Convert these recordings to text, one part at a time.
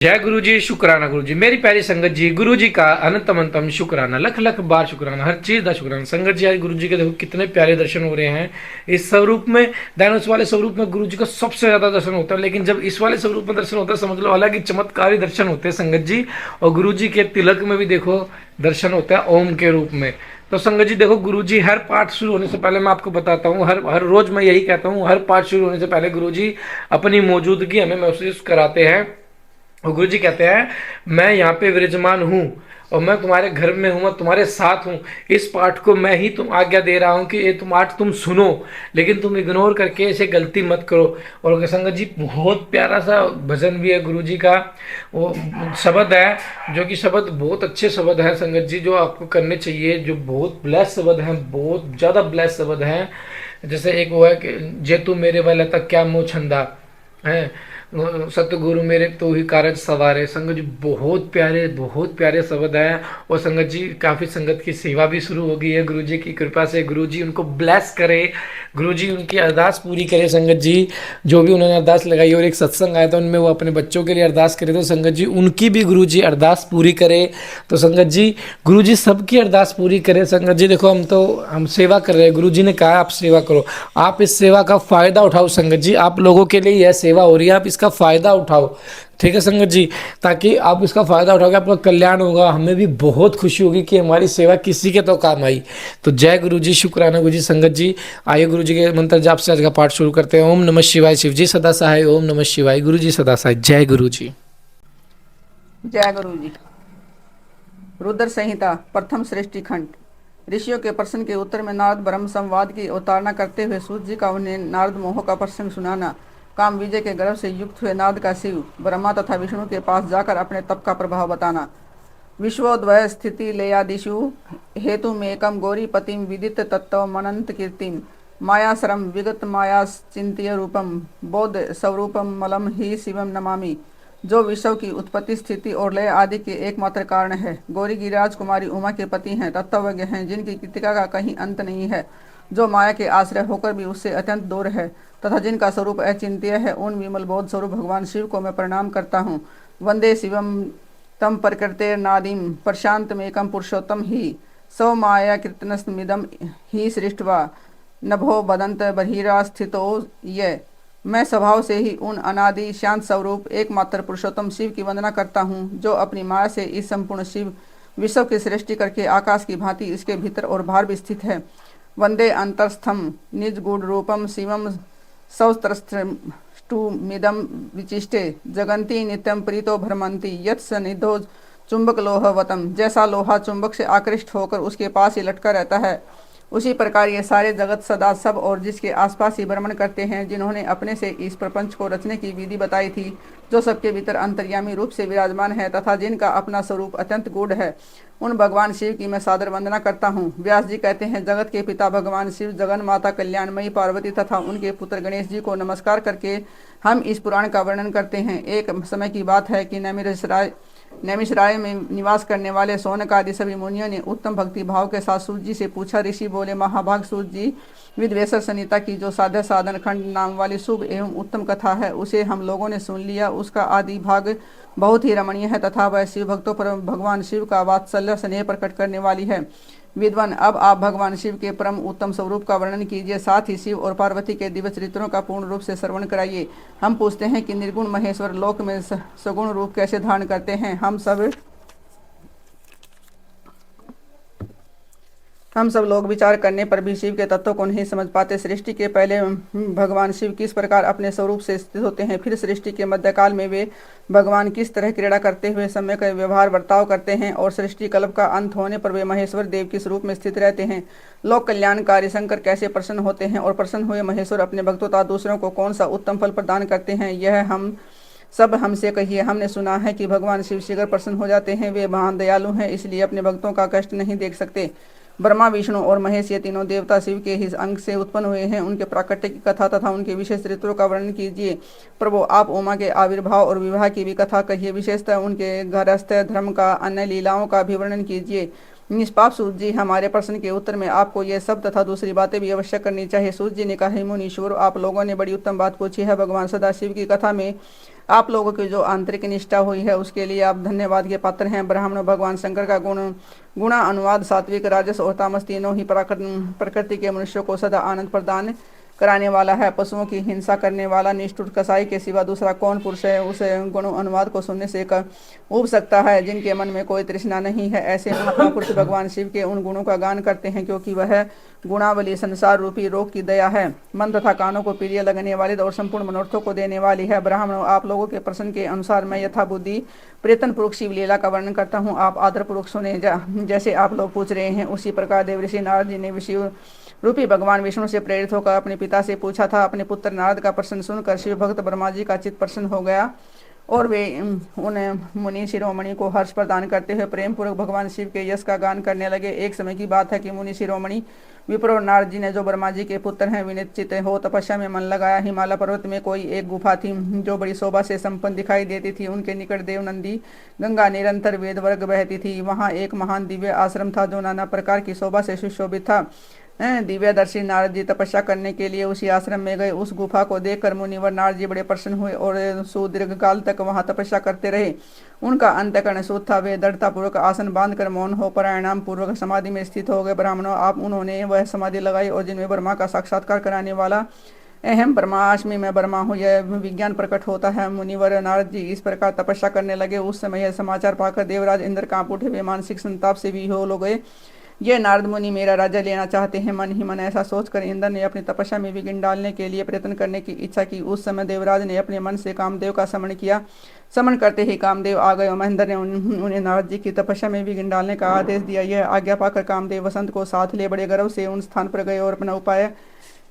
जय गुरु जी, शुक्राना गुरु जी। मेरी प्यारी संगत जी, गुरु जी का अनंतमंतम शुक्राना, लख लख बार शुक्राना, हर चीज का शुक्राना। संगत जी, आज गुरु जी के देखो कितने प्यारे दर्शन हो रहे हैं इस स्वरूप में। उस वाले स्वरूप में गुरु जी का सबसे ज्यादा दर्शन होता है, लेकिन जब इस वाले स्वरूप में दर्शन होता है, समझ लो अलग ही चमत्कारी दर्शन होते हैं संगत जी। और गुरु जी के तिलक में भी देखो दर्शन होता है ओम के रूप में। तो संगत जी देखो, गुरु जी हर पाठ शुरू होने से पहले मैं आपको बताता हूँ, हर हर रोज मैं यही कहता हूँ, हर पाठ शुरू होने से पहले गुरु जी अपनी मौजूदगी हमें महसूस कराते हैं। और गुरु जी कहते हैं, मैं यहाँ पे विराजमान हूँ और मैं तुम्हारे घर में हूँ, मैं तुम्हारे साथ हूँ। इस पाठ को मैं ही तुम आज्ञा दे रहा हूँ कि ये तुम पाठ तुम सुनो, लेकिन तुम इग्नोर करके इसे गलती मत करो। और संगत जी बहुत प्यारा सा भजन भी है गुरु जी का, वो शब्द है जो कि शब्द बहुत अच्छे शब्द हैं संगत जी, जो आपको करने चाहिए, जो बहुत ब्लेस शब्द हैं, बहुत ज़्यादा ब्लेस शब्द हैं। जैसे एक वो है कि जे तू मेरे वाला तक क्या मोह छंदा है, सतगुरु मेरे तो ही कारज सवारे। संगत जी बहुत प्यारे शब्द हैं। और संगत जी काफ़ी संगत की सेवा भी शुरू हो गई है गुरु जी की कृपा से। गुरु जी उनको ब्लेस करे, गुरु जी उनकी अरदास पूरी करे संगत जी। जो भी उन्होंने अरदास लगाई, और एक सत्संग आया था उनमें वो अपने बच्चों के लिए अरदास करे, तो संगत जी उनकी भी गुरु जी अरदास पूरी करे। तो संगत जी गुरु जी सबकी अरदास पूरी करे। संगत जी देखो, हम सेवा कर रहे हैं, गुरु जी ने कहा आप सेवा करो, आप इस सेवा का फायदा उठाओ संगत जी। आप लोगों के लिए यह सेवा हो रही है, आप इसका फायदा उठाओ, ठीक है संगत जी। ताकि आप इसका फायदा उठाओगे, आपका कल्याण होगा, हमें भी बहुत खुशी होगी कि हमारी सेवा किसी के तो काम आई। तो जय गुरु जी, शुक्राना गुरु जी। संगत जी आइए गुरु जी के मंत्र जाप से आज का पाठ शुरू करते हैं। ओम नमः शिवाय। शिव जी सदा सहाय, ओम नमः शिवाय। गुरु जी सदा सहाय। जय गुरु जी। जय गुरु जी। रुद्र संहिता प्रथम सृष्टि खंड। ऋषियों के प्रश्न के उत्तर में नारद ब्रह्म संवाद की अवतारणा करते हुए सूत जी का उन्हें नारद मोह का प्रसंग सुनाना। काम विजय के गर्व से युक्त हुए नारद का शिव ब्रह्मा तथा विष्णु के पास जाकर अपने तप का प्रभाव बताना। विश्वोद्वय स्थिति लयादिषु हेतु मेकम गौरी पतिम विदित तत्व मनंत कीर्तिम मायासरम विगत माया चिंत्य रूपम बोध स्वरूपम मलम ही शिवम नमामि। जो विश्व की उत्पत्ति स्थिति और लय आदि के एकमात्र कारण है। गौरी गिरिराज कुमारी उमा के पति हैं, तत्वज्ञ हैं, जिनकी कृतिका का कहीं अंत नहीं है, जो माया के आश्रय होकर भी उससे अत्यंत दूर है तथा जिनका स्वरूप अचिंत्य है। उन विमल बोध स्वरूप भगवान शिव को मैं प्रणाम करता हूँ। वंदे शिवम तम प्रकृतेर्नादिम प्रशांतमेकम पुरुषोत्तम ही सौ माया कीर्तनस्मिदम ही सृष्टवा नभो बदंत बहिरा स्थितो ये। मैं स्वभाव से ही उन अनादि शांत स्वरूप एकमात्र पुरुषोत्तम शिव की वंदना करता हूँ, जो अपनी माया से इस संपूर्ण शिव विश्व की सृष्टि करके आकाश की भांति इसके भीतर और बाहर भी स्थित है। वंदे अंतरस्थम निज गुण रूपम शिवम सौस्त्रमिदम विचिष्टे जगंती नित्यम प्रीतो भ्रमंती यत् सनिधो चुंबक लोहवतम। जैसा लोहा चुंबक से आकृष्ट होकर उसके पास ही लटका रहता है, उसी प्रकार ये सारे जगत सदा सब और जिसके आसपास ही भ्रमण करते हैं, जिन्होंने अपने से इस प्रपंच को रचने की विधि बताई थी, जो सबके भीतर अंतर्यामी रूप से विराजमान है तथा जिनका अपना स्वरूप अत्यंत गूढ़ है, उन भगवान शिव की मैं सादर वंदना करता हूँ। व्यास जी कहते हैं, जगत के पिता भगवान शिव, जगन माता कल्याणमयी पार्वती तथा उनके पुत्र गणेश जी को नमस्कार करके हम इस पुराण का वर्णन करते हैं। एक समय की बात है कि नैमिषराय में निवास करने वाले सौनक आदि सभी मुनियों ने उत्तम भक्ति भाव के साथ सूत जी से पूछा। ऋषि बोले, महाभाग सूत जी, विद्वेषर संहिता की जो साध्य साधन खंड नाम वाली शुभ एवं उत्तम कथा है, उसे हम लोगों ने सुन लिया। उसका आदि भाग बहुत ही रमणीय है तथा वह शिव भक्तों पर भगवान शिव का वात्सल्य स्नेह प्रकट करने वाली है। विद्वान, अब आप भगवान शिव के परम उत्तम स्वरूप का वर्णन कीजिए, साथ ही शिव और पार्वती के दिव्य चरित्रों का पूर्ण रूप से श्रवण कराइए। हम पूछते हैं कि निर्गुण महेश्वर लोक में सगुण रूप कैसे धारण करते हैं। हम सब लोग विचार करने पर भी शिव के तत्व को नहीं समझ पाते। सृष्टि के पहले भगवान शिव किस प्रकार अपने स्वरूप से स्थित होते हैं, फिर सृष्टि के मध्यकाल में वे भगवान किस तरह क्रीड़ा करते हुए समय का व्यवहार बर्ताव करते हैं, और सृष्टि कल्प का अंत होने पर वे महेश्वर देव किस रूप में स्थित रहते हैं। लोक कल्याणकारी शंकर कैसे प्रसन्न होते हैं, और प्रसन्न हुए महेश्वर अपने भक्तों तथा दूसरों को कौन सा उत्तम फल प्रदान करते हैं, यह हम सब हमसे कहिए। हमने सुना है कि भगवान शिव शीघ्र प्रसन्न हो जाते हैं। वे महान दयालु हैं, इसलिए अपने भक्तों का कष्ट नहीं देख सकते। ब्रह्मा, विष्णु और महेश ये तीनों देवता शिव के ही अंग से उत्पन्न हुए हैं। उनके प्राकट्य की कथा तथा उनके विशेष चरित्रों का वर्णन कीजिए। प्रभु, आप उमा के आविर्भाव और विवाह की भी कथा कहिए, विशेषतः उनके गृहस्थ धर्म का, अन्य लीलाओं का भी वर्णन कीजिए। निष्पाप सूत जी, हमारे प्रश्न के उत्तर में आपको ये सब तथा दूसरी बातें भी अवश्य करनी चाहिए। सूत जी ने कहा, मुनीश्वर, आप लोगों ने बड़ी उत्तम बात पूछी है। भगवान सदाशिव की कथा में आप लोगों की जो आंतरिक निष्ठा हुई है उसके लिए आप धन्यवाद के पात्र हैं। ब्राह्मण भगवान शंकर का गुणा अनुवाद सात्विक, राजस और तामस तीनों ही प्रकृति के मनुष्यों को सदा आनंद प्रदान कराने वाला है। पशुओं की हिंसा करने वाला निष्ठुर कसाई के सिवा दूसरा कौन पुरुष है उस गुण अनुवाद को सुनने से उब सकता है। जिनके मन में कोई तृष्णा नहीं है, ऐसे महात्मा पुरुष भगवान शिव के उन गुणों का गान करते हैं, क्योंकि वह गुणावली संसार रूपी रोग की दया है, मन तथा कानों को प्रिय लगने वाली और संपूर्ण मनोरथों को देने वाली है। ब्राह्मणों, आप लोगों के प्रश्न के अनुसार मैं यथा बुद्धि प्रयत्न पूर्वक शिव लीला का वर्णन करता हूँ। आप आदर पूर्वक सुने। जैसे आप लोग पूछ रहे हैं उसी प्रकार देवऋषि नारद जी ने शिव रूपी भगवान विष्णु से प्रेरित होकर अपने पिता से पूछा था। अपने पुत्र नारद का प्रश्न सुनकर शिव भक्त ब्रह्मा जी का चित्त प्रसन्न हो गया और वे उन्हें मुनि शिरोमणि को हर्ष प्रदान करते हुए प्रेम पूर्वक भगवान शिव के यश का गान करने लगे। एक समय की बात है कि मुनि शिरोमणि विप्र और नारद जी ने, जो ब्रह्मा जी के पुत्र हैं, विनिश्चित हो तपस्या में मन लगाया। हिमालय पर्वत में कोई एक गुफा थी जो बड़ी शोभा से संपन्न दिखाई देती थी। उनके निकट देव नंदी गंगा निरंतर वेद वर्ग बहती थी। वहाँ एक महान दिव्य आश्रम था जो नाना प्रकार की शोभा से सुशोभित था। दिव्यदर्शी नारद जी तपस्या करने के लिए उसी आश्रम में गए। उस गुफा को देखकर मुनिवर नारद जी बड़े प्रसन्न हुए और सुदीर्घ काल तक वहां तपस्या करते रहे। उनका अंतःकरण शुद्ध था। वे दृढ़तापूर्वक आसन बांधकर मौन हो परिणाम पूर्वक समाधि में स्थित हो गए। ब्राह्मणों, आप उन्होंने वह समाधि लगाई और जिनमें ब्रह्मा का साक्षात्कार कराने वाला अहम ब्रह्मास्मि में ब्रह्मा हूँ यह विज्ञान प्रकट होता है। मुनिवर नारद जी इस प्रकार तपस्या करने लगे। उस समय यह समाचार पाकर देवराज इंद्र कांप उठे। वे मानसिक संताप से विह्वल हो गए। ये नारद मुनि मेरा राज्य लेना चाहते हैं। मन ही मन ऐसा सोचकर इंद्र ने अपनी तपस्या में विघ्न डालने के लिए प्रयत्न करने की इच्छा की। उस समय देवराज ने अपने मन से कामदेव का समन किया। समन करते ही कामदेव आ गए और महेंद्र ने उन्हें नारद जी की तपस्या में विघ्न डालने का आदेश दिया। यह आज्ञा पाकर कामदेव वसंत को साथ ले बड़े गर्व से उन स्थान पर गए और अपना उपाय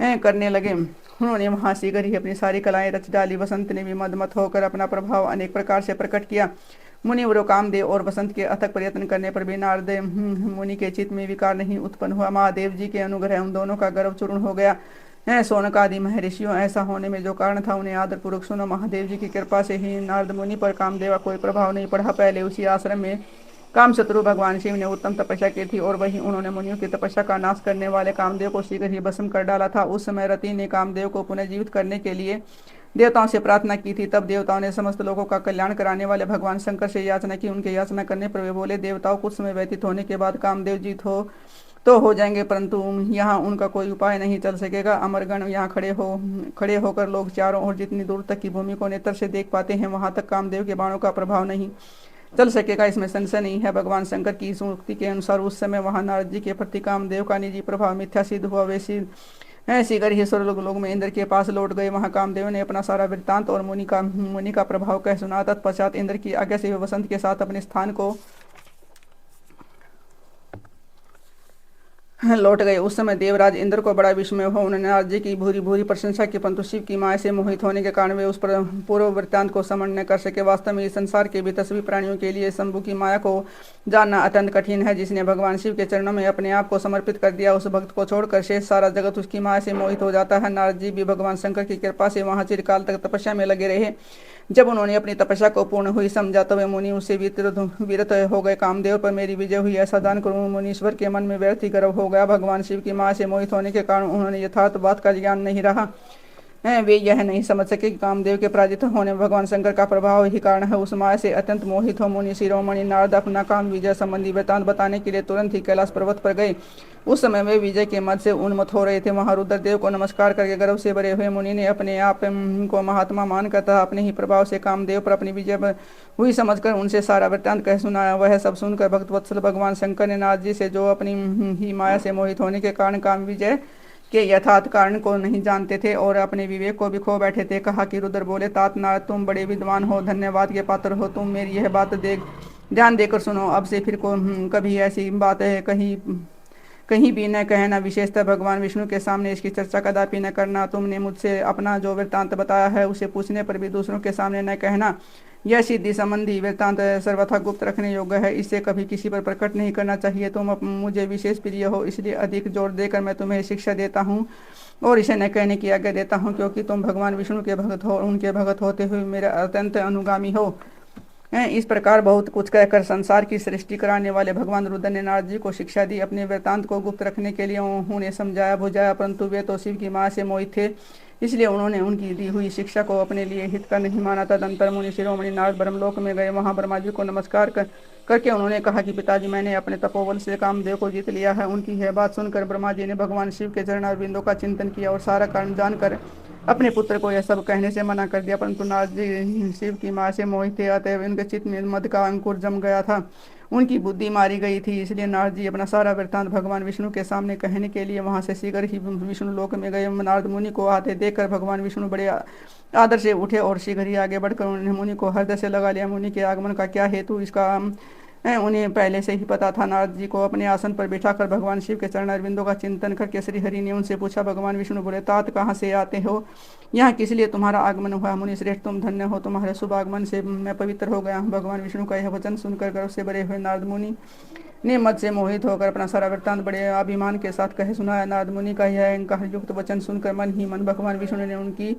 करने लगे। उन्होंने वहां शीघ्र ही अपनी सारी कलाएं रच डाली। वसंत ने भी मदमत होकर अपना प्रभाव अनेक प्रकार से प्रकट किया। मुनिवरों, कामदेव और वसंत के अथक प्रयत्न करने पर भी नारद मुनि के चित्त में विकार नहीं उत्पन्न हुआ। महादेव जी के अनुग्रह उन दोनों का गर्व चूर्ण हो गया है। सोनकादि महर्षियों, ऐसा होने में जो कारण था उन्हें आदर पूर्वक सुनो। महादेव जी की कृपा से ही नारद मुनि पर कामदेव का कोई प्रभाव नहीं पड़ा। पहले उसी आश्रम में काम शत्रु भगवान शिव ने उत्तम तपस्या की थी और वही उन्होंने मुनियों की तपस्या का नाश करने वाले कामदेव को शीघ्र ही भस्म कर डाला था। उस समय रति ने कामदेव को पुनर्जीवित करने के लिए देवताओं से प्रार्थना की थी। तब देवताओं ने समस्त लोगों का कल्याण कराने वाले भगवान शंकर से याचना की। उनके याचना करने पर वे बोले, देवताओं, कुछ समय व्यतीत होने के बाद कामदेव जीत हो जाएंगे, परंतु यहाँ उनका कोई उपाय नहीं चल सकेगा। अमरगण यहाँ खड़े होकर लोग चारों ओर जितनी दूर तक की भूमि को नेत्र से देख पाते हैं वहां तक कामदेव के बाणों का प्रभाव नहीं चल सकेगा, इसमें संशय नहीं है। भगवान शंकर की इस उक्ति के अनुसार उस समय वहां नारद जी के प्रति कामदेव का निजी प्रभाव मिथ्या सिद्ध हुआ। वे शीघ्र ही स्वर्गलोक में इंद्र के पास लौट गए। वहां कामदेव ने अपना सारा वृत्तांत और मुनि का प्रभाव कह सुना। तत्पश्चात इंद्र की आज्ञा से वे वसंत के साथ अपने स्थान को लौट गए। उस समय देवराज इंद्र को बड़ा विस्मय हो। उन्होंने नारद जी की भूरी भूरी प्रशंसा की, परंतु शिव की माया से मोहित होने के कारण वे उस पर पूर्व वृत्तांत को समझ न कर सके। वास्तव में इस संसार के भीतर सभी प्राणियों के लिए शंभु की माया को जानना अत्यंत कठिन है। जिसने भगवान शिव के चरणों में अपने आप को समर्पित कर दिया, उस भक्त को छोड़कर शेष सारा जगत उसकी माया से मोहित हो जाता है। नारद जी भी भगवान शंकर की कृपा से वहां चिरकाल तक तपस्या में लगे रहे। जब उन्होंने अपनी तपस्या को पूर्ण हुई समझा तो वे मुनि उससे विरत हो गए। कामदेव पर मेरी विजय हुई ऐसा जानकर मुनीश्वर के मन में व्यर्थ ही गर्व हो गया। भगवान शिव की माया से मोहित होने के कारण उन्होंने यथार्थ बात का ज्ञान नहीं रहा। वे यह नहीं समझ सके कि कामदेव के पराजित होने में भगवान शंकर का प्रभाव ही कारण है। उस माया से अत्यंत मोहित हो मुनि शिरोमणि नारद अपना काम विजय संबंधी वृत्तांत बताने के लिए तुरंत ही कैलाश पर्वत पर गए। उस समय वे विजय के मद से उन्मत्त हो रहे थे। वहां रुद्रदेव को नमस्कार करके गर्व से भरे हुए मुनि ने अपने आप को महात्मा मानकर तथा अपने ही प्रभाव से कामदेव पर अपनी विजय हुई समझकर उनसे सारा वृत्तांत कह सुनाया। वह सब सुनकर भक्तवत्सल भगवान शंकर ने नारद जी से, जो अपनी ही माया से मोहित होने के कारण काम विजय के यथार्थ कारण को नहीं जानते थे और अपने विवेक को भी खो बैठे थे, कहा कि रुद्र बोले, तात नारद, तुम बड़े विद्वान हो, धन्यवाद के पात्र हो। तुम मेरी यह बात ध्यान देकर सुनो। अब से फिर कभी ऐसी बात है कहीं भी न कहना, विशेषतः भगवान विष्णु के सामने इसकी चर्चा कदापि न करना। तुमने मुझसे अपना जो वृत्तांत बताया है उसे पूछने पर भी दूसरों के सामने न कहना। यह सिद्धि संबंधी वृत्तांत सर्वथा गुप्त रखने योग्य है, इसे कभी किसी पर प्रकट नहीं करना चाहिए। तुम मुझे विशेष प्रिय हो, इसलिए अधिक जोर देकर मैं तुम्हें शिक्षा देता हूँ और इसे न कहने की आज्ञा देता हूँ, क्योंकि तुम भगवान विष्णु के भक्त हो और उनके भक्त होते हुए मेरा अत्यंत अनुगामी हो। इस प्रकार बहुत कुछ कहकर संसार की सृष्टि कराने वाले भगवान रुद्र ने नारद जी को शिक्षा दी। अपने वृत्तांत को गुप्त रखने के लिए उन्हें समझाया बुझाया, परंतु वे तो शिव की माया से मोहित थे, इसलिए उन्होंने उनकी दी हुई शिक्षा को अपने लिए हित का नहीं माना। तदंतर मुनि शिरोमणि नारद ब्रह्मलोक में गए। वहां ब्रह्मा जी को नमस्कार करके उन्होंने कहा कि पिताजी, मैंने अपने तपोबल से कामदेव को जीत लिया है। उनकी यह बात सुनकर ब्रह्मा जी ने भगवान शिव के चरणारविंदों का चिंतन किया और सारा कारण जानकर अपने पुत्र को यह सब कहने से मना कर दिया। परंतु नारद जी शिव की माँ से मोहित थे, अतएव उनके चित्त में मद का अंकुर जम गया था, उनकी बुद्धि मारी गई थी। इसलिए नारद जी अपना सारा वृत्तांत भगवान विष्णु के सामने कहने के लिए वहां से शीघ्र ही विष्णु लोक में गए। नारद मुनि को आते देखकर भगवान विष्णु बड़े आदर से उठे और शीघ्र ही आगे बढ़कर उन्होंने मुनि को हृदय से लगा लिया। मुनि के आगमन का क्या हेतु इसका उन्हें पहले से ही पता था। नारद जी को अपने आसन पर बिठाकर भगवान शिव के चरणारविंदों का चिंतन करके श्री हरि ने उनसे पूछा। भगवान विष्णु बोले, तात कहाँ से आते हो, यहाँ किस लिए तुम्हारा आगमन हुआ। मुनि श्रेष्ठ, तुम धन्य हो, तुम्हारे शुभ आगमन से मैं पवित्र हो गया हूँ। भगवान विष्णु का यह वचन सुनकर गर्व से भरे हुए नारद मुनि ने मद से मोहित होकर अपना सारा वृत्तांत बड़े अभिमान के साथ कहे सुनाया। नारद मुनि का यह अहंकार युक्त वचन सुनकर मन ही मन भगवान विष्णु ने उनकी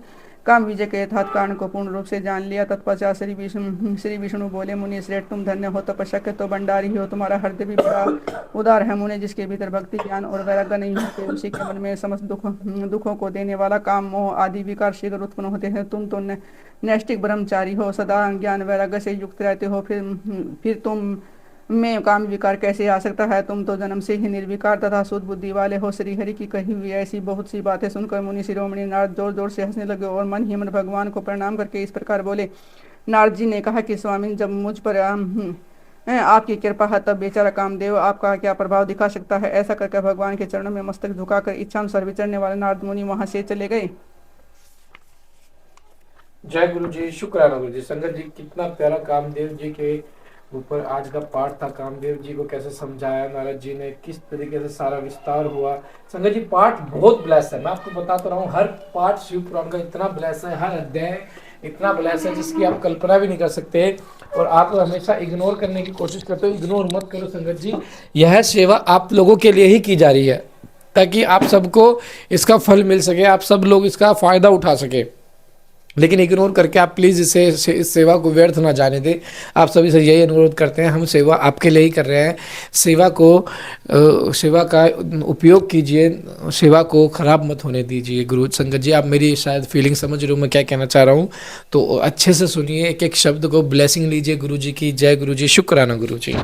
काम विजय के यथार्थ कारण को पूर्ण रूप से जान लिया। तत्पश्चात श्री विष्णु बोले, मुनि श्रेष्ठ, तुम धन्य हो, तपस्या के तो भंडारी हो, तुम्हारा हृदय भी बड़ा उदार है। मुनि जिसके भीतर भक्ति, ज्ञान और वैराग्य नहीं होते, उसी के मन में समस्त दुखों को देने वाला काम, मोह आदि विकार शीघ्र उत्पन्न होते हैं। तुम तो नैष्टिक ब्रह्मचारी हो, सदा ज्ञान वैराग्य से युक्त रहते हो, फिर तुम में काम विकार कैसे आ सकता है। तुम तो जन्म से ही निर्विकार तथा शुद्ध बुद्धि वाले हो। श्री हरि की कही हुई ऐसी बहुत सी बातें सुनकर मुनि शिरोमणि नारद जोर जोर से हंसने लगे और मन ही मन भगवान को प्रणाम करके इस प्रकार बोले। नारद जी ने कहा कि स्वामी, जब मुझ पर आपकी कृपा है तब बेचारा कामदेव आपका क्या प्रभाव दिखा सकता है। ऐसा करके भगवान के चरणों में मस्तक झुकाकर इच्छानुसार विचरने वाले नारद मुनि वहां से चले गए। जय गुरु जी, शुक्राना गुरु जी। संगत जी, कितना प्यारा कामदेव जी के ऊपर आज का पाठ था। कामदेव जी को कैसे समझाया नारद जी ने, किस तरीके से सारा विस्तार हुआ। संगत जी, पाठ बहुत ब्लेस है। मैं आपको बताता रहा हूँ, हर पाठ शिव पुराण का इतना ब्लेस है, हर अध्याय इतना ब्लेस है जिसकी आप कल्पना भी नहीं कर सकते। और आप हमेशा इग्नोर करने की कोशिश करते हो। इग्नोर मत करो संगत जी, यह सेवा आप लोगों के लिए ही की जा रही है, ताकि आप सबको इसका फल मिल सके, आप सब लोग इसका फायदा उठा सके। लेकिन इग्नोर करके आप प्लीज़ इस सेवा को व्यर्थ ना जाने दें। आप सभी से यही अनुरोध करते हैं, हम सेवा आपके लिए ही कर रहे हैं। सेवा का उपयोग कीजिए, सेवा को ख़राब मत होने दीजिए। गुरु संगत जी, आप मेरी शायद फीलिंग समझ रहे हो मैं क्या कहना चाह रहा हूँ, तो अच्छे से सुनिए, एक एक शब्द को। ब्लेसिंग लीजिए गुरु जी की। जय गुरु जी, शुक्राना गुरु जी।